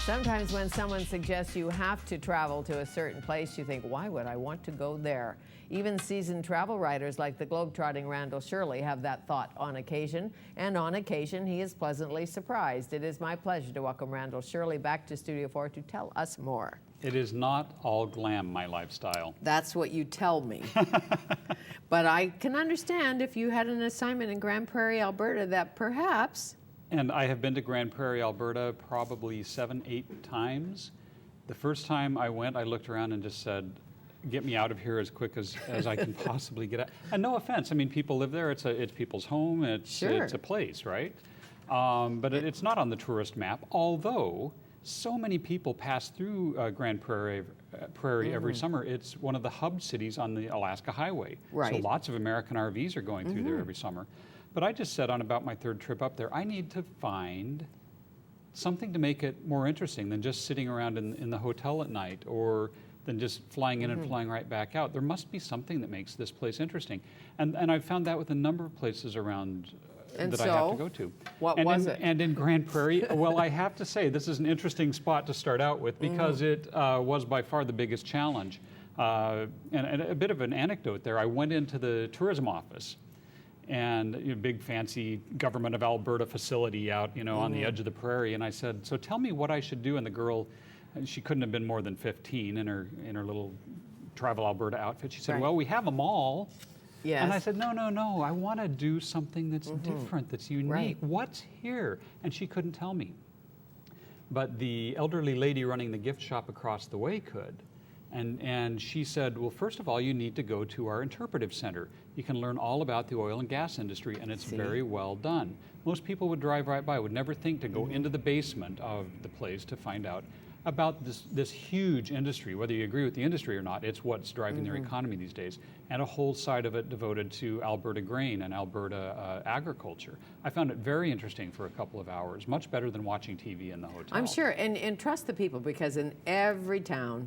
Sometimes when someone suggests you have to travel to a certain place, you think, why would I want to go there? Even seasoned travel writers like the globetrotting Randall Shirley have that thought on occasion, and on occasion he is pleasantly surprised. It is my pleasure to welcome Randall Shirley back to Studio 4 to tell us more. It is not all glam, my lifestyle. That's what you tell me. But I can understand if you had an assignment in Grande Prairie, Alberta, that perhaps... And I have been to Grande Prairie, Alberta, probably 7, 8 times. The first time I went, I looked around and just said, get me out of here as quick as I can possibly get out. And no offense, I mean, people live there. It's people's home. It's a place, right? But it's not on the tourist map, although so many people pass through Grande Prairie every summer. It's one of the hub cities on the Alaska Highway. Right. So lots of American RVs are going through there every summer. But I just said on about my 3rd trip up there, I need to find something to make it more interesting than just sitting around in the hotel at night, or than just flying in and flying right back out. There must be something that makes this place interesting. And I've found that with a number of places around that I have to go to. What was it? And in Grande Prairie, well, I have to say, this is an interesting spot to start out with because it was by far the biggest challenge. And a bit of an anecdote there, I went into the tourism office, and a big fancy Government of Alberta facility out, on the edge of the prairie. And I said, so tell me what I should do. And the girl, she couldn't have been more than 15 in her little Travel Alberta outfit. She said, well, we have them all. Yes. And I said, no, I want to do something that's different, that's unique. Right. What's here? And she couldn't tell me. But the elderly lady running the gift shop across the way could. And she said, well, first of all, you need to go to our interpretive center. You can learn all about the oil and gas industry, and it's very well done. Most people would drive right by, would never think to go into the basement of the place to find out about this huge industry. Whether you agree with the industry or not, it's what's driving their economy these days. And a whole side of it devoted to Alberta grain and Alberta agriculture. I found it very interesting for a couple of hours, much better than watching TV in the hotel. I'm sure, and trust the people, because in every town,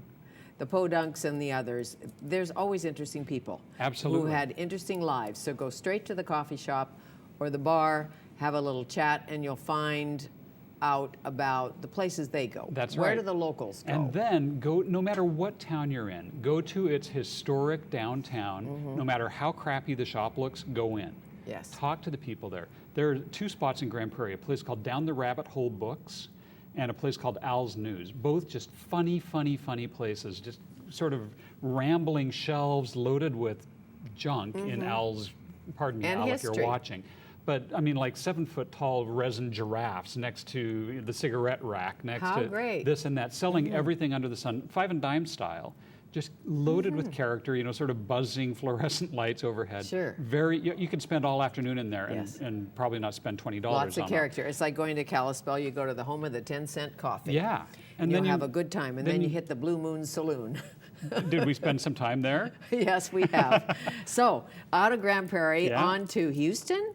the Podunks and the others, there's always interesting people. Absolutely. Who had interesting lives. So go straight to the coffee shop or the bar, have a little chat, and you'll find out about the places they go. That's Where right. do the locals go? And then go, no matter what town you're in, go to its historic downtown. No matter how crappy the shop looks, go in. Yes. Talk to the people there. There are 2 spots in Grande Prairie, a place called Down the Rabbit Hole Books and a place called Al's News. Both just funny places, just sort of rambling shelves loaded with junk in Al's, pardon me, and Al, history. if you're watching. But I mean, like 7-foot-tall resin giraffes next to the cigarette rack, next to this and that, selling everything under the sun, 5 and dime style, just loaded with character, sort of buzzing fluorescent lights overhead. Sure. You can spend all afternoon in there and probably not spend $20 Lots of on character. It's like going to Kalispell, you go to the home of the 10-cent coffee. Yeah. And then you have a good time, and then you hit the Blue Moon Saloon. Did we spend some time there? Yes, we have. So, out of Grande Prairie, on to Houston?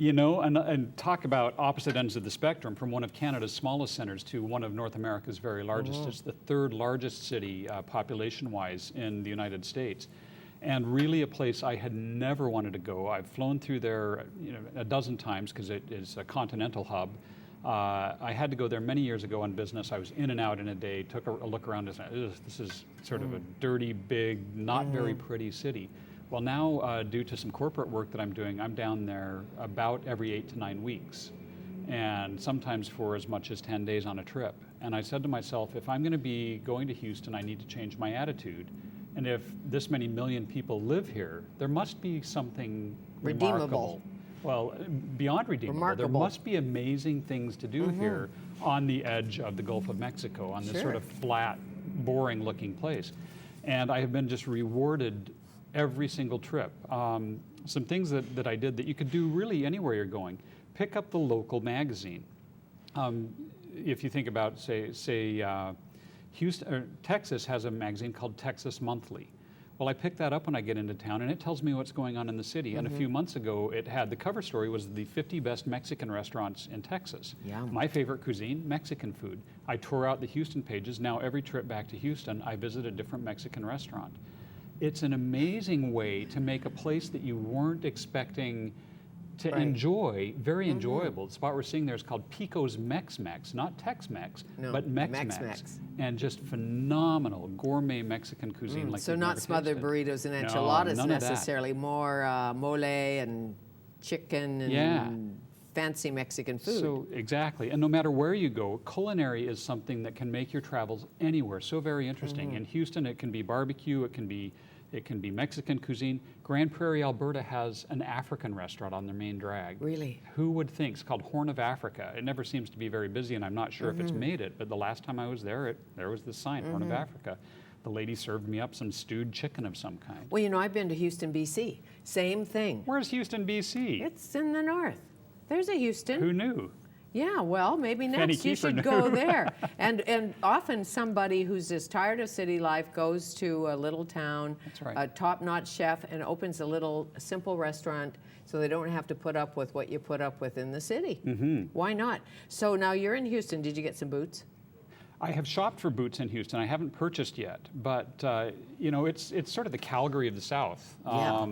And talk about opposite ends of the spectrum, from one of Canada's smallest centers to one of North America's very largest. It's the 3rd largest city population-wise in the United States. And really a place I had never wanted to go. I've flown through there a dozen times because it is a continental hub. I had to go there many years ago on business. I was in and out in a day, took a look around and said, this is sort of a dirty, big, not very pretty city. Well, now, due to some corporate work that I'm doing, I'm down there about every 8 to 9 weeks, and sometimes for as much as 10 days on a trip. And I said to myself, if I'm going to be going to Houston, I need to change my attitude. And if this many million people live here, there must be something remarkable. Well, beyond redeemable. There must be amazing things to do here on the edge of the Gulf of Mexico, on this sort of flat, boring-looking place. And I have been just rewarded every single trip. Some things that I did that you could do really anywhere you're going. Pick up the local magazine. If you think about, say Houston, or Texas has a magazine called Texas Monthly. Well, I pick that up when I get into town, and it tells me what's going on in the city. And a few months ago, it had the cover story was the 50 best Mexican restaurants in Texas. Yum. My favorite cuisine, Mexican food. I tore out the Houston pages. Now every trip back to Houston, I visit a different Mexican restaurant. It's an amazing way to make a place that you weren't expecting to enjoy, very enjoyable. The spot we're seeing there is called Pico's Mex-Mex, not Tex-Mex, but Mex-Mex. And just phenomenal gourmet Mexican cuisine. Like so not smothered burritos and enchiladas necessarily, more mole and chicken and fancy Mexican food. So exactly, and no matter where you go, culinary is something that can make your travels anywhere so very interesting. In Houston, it can be barbecue, it can be Mexican cuisine. Grande Prairie, Alberta has an African restaurant on their main drag. Really? Who would think? It's called Horn of Africa. It never seems to be very busy, and I'm not sure if it's made it, but the last time I was there, there was this sign, Horn of Africa. The lady served me up some stewed chicken of some kind. Well, you know, I've been to Houston, BC. Same thing. Where's Houston, BC? It's in the north. There's a Houston. Who knew? Yeah, well, maybe Fanny next you Kiefer should knew. go there. And often somebody who's just tired of city life goes to a little town, That's right. a top-notch chef, and opens a little simple restaurant so they don't have to put up with what you put up with in the city. Why not? So now you're in Houston. Did you get some boots? I have shopped for boots in Houston. I haven't purchased yet, but you know, it's sort of the Calgary of the South. Yeah.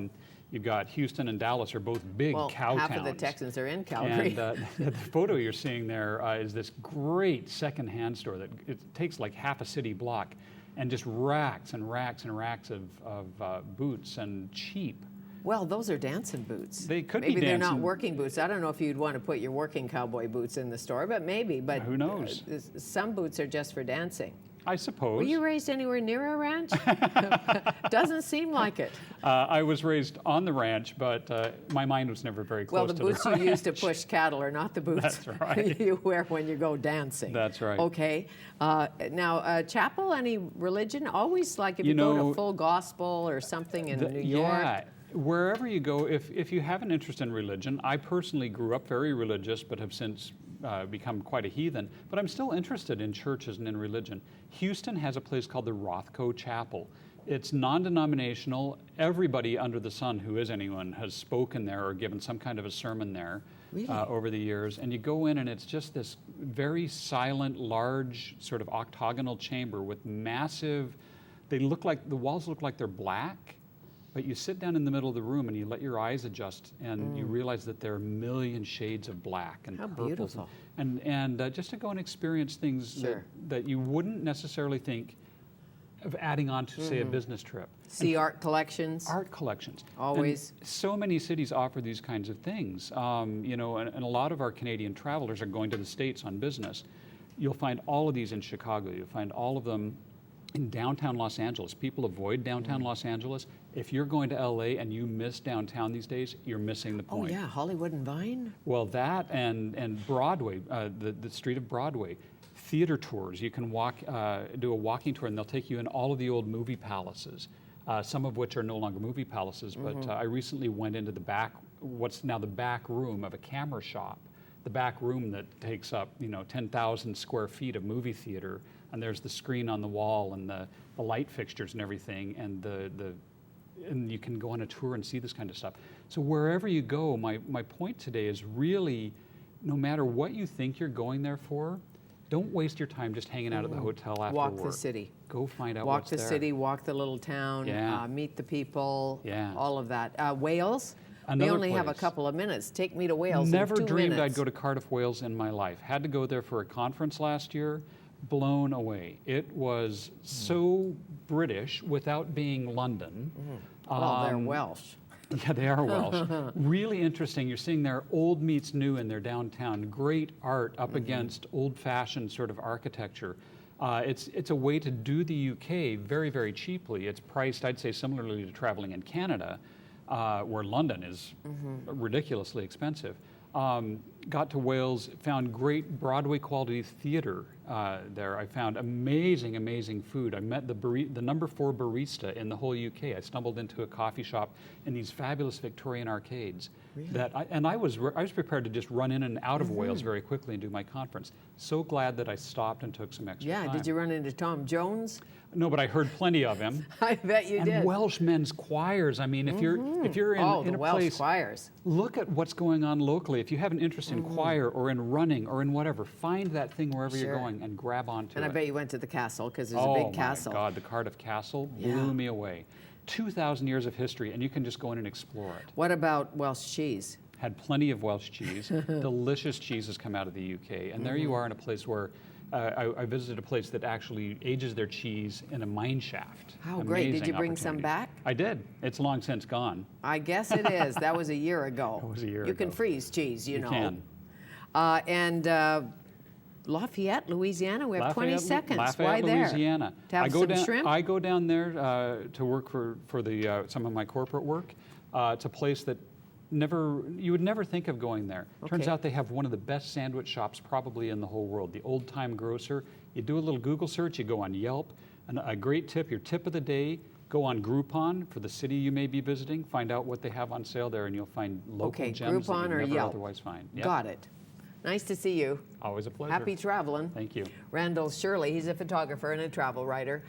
You've got Houston and Dallas are both big cow half towns. of the Texans are in Calgary. And the photo you're seeing there is this great second-hand store that it takes like half a city block, and just racks and racks and racks of boots, and cheap. Well, those are dancing boots. They could be maybe they're not dancing. working boots. I don't know if you'd want to put your working cowboy boots in the store, but maybe. But Who knows? Some boots are just for dancing. I suppose. Were you raised anywhere near a ranch? Doesn't seem like it. I was raised on the ranch, but my mind was never very close Well, the to boots the you ranch. use to push cattle are not the boots That's right. you wear when you go dancing. That's right. Okay. Now, chapel, any religion? Always like if you go to full gospel or something in New York. Yeah. Wherever you go, if you have an interest in religion, I personally grew up very religious, but have since become quite a heathen, but I'm still interested in churches and in religion. Houston has a place called the Rothko Chapel. It's non-denominational. Everybody under the sun who is anyone has spoken there or given some kind of a sermon there over the years. And you go in and it's just this very silent, large, sort of octagonal chamber with massive, the walls look like they're black, but you sit down in the middle of the room and you let your eyes adjust, and you realize that there are a million shades of black and purples. Beautiful. And just to go and experience things that you wouldn't necessarily think of adding on to, say, a business trip. See art collections. Art collections. Always. And so many cities offer these kinds of things. You know, and a lot of our Canadian travelers are going to the States on business. You'll find all of these in Chicago. You'll find all of them in downtown Los Angeles. People avoid downtown Los Angeles. If you're going to LA and you miss downtown these days, you're missing the point. Oh yeah, Hollywood and Vine. Well, that and Broadway, the street of Broadway. Theater tours. You can do a walking tour, and they'll take you in all of the old movie palaces, some of which are no longer movie palaces. But I recently went into what's now the back room of a camera shop, the back room that takes up 10,000 square feet of movie theater. And there's the screen on the wall and the light fixtures and everything, and you can go on a tour and see this kind of stuff. So wherever you go, my point today is really, no matter what you think you're going there for, don't waste your time just hanging out at the hotel after work. Walk the city. Go find out walk what's the there. city, walk the little town, meet the people, all of that. Wales? We only have a couple of minutes. Take me to Wales Never in 2 dreamed minutes. I'd go to Cardiff, Wales in my life. Had to go there for a conference last year. Blown away. It was so British without being London. Well, they're Welsh. Yeah, they are Welsh. Really interesting. You're seeing their old meets new in their downtown. Great art up against old-fashioned sort of architecture. It's a way to do the UK very, very cheaply. It's priced, I'd say, similarly to traveling in Canada, where London is ridiculously expensive. Got to Wales, found great Broadway quality theater there. I found amazing, amazing food. I met the number 4 barista in the whole UK. I stumbled into a coffee shop in these fabulous Victorian arcades. Really? I was prepared to just run in and out of Wales very quickly and do my conference. So glad that I stopped and took some extra time. Yeah, did you run into Tom Jones? No, but I heard plenty of him. I bet you did. And Welsh men's choirs. I mean, if you're in a Welsh place, choirs. look at what's going on locally. If you have an interest in choir or in running or in whatever, find that thing wherever you're going and grab onto it. And I bet you went to the castle because there's a big castle. Oh my God, the Cardiff Castle blew me away. 2,000 years of history, and you can just go in and explore it. What about Welsh cheese? had plenty of Welsh cheese. Delicious cheeses come out of the UK. And there you are in a place where I visited a place that actually ages their cheese in a mine shaft. How great. Did you bring some opportunity. back? I did. It's long since gone. I guess it is. That was a year ago. That was a year You ago. can freeze cheese, you know. Can. And Lafayette, Louisiana, we have 20 seconds. Lafayette, Why there? Louisiana. To have some shrimp? I go down there to work for some of my corporate work. It's a place that you would never think of going there. Turns Okay. out they have one of the best sandwich shops probably in the whole world, the Old Time Grocer. You do a little Google search, you go on Yelp, and a great tip, your tip of the day, go on Groupon for the city you may be visiting, find out what they have on sale there, and you'll find local gems Groupon that or you'd never Yelp. otherwise find. Yep. Got it. Nice to see you. Always a pleasure. Happy traveling. Thank you. Randall Shirley, he's a photographer and a travel writer.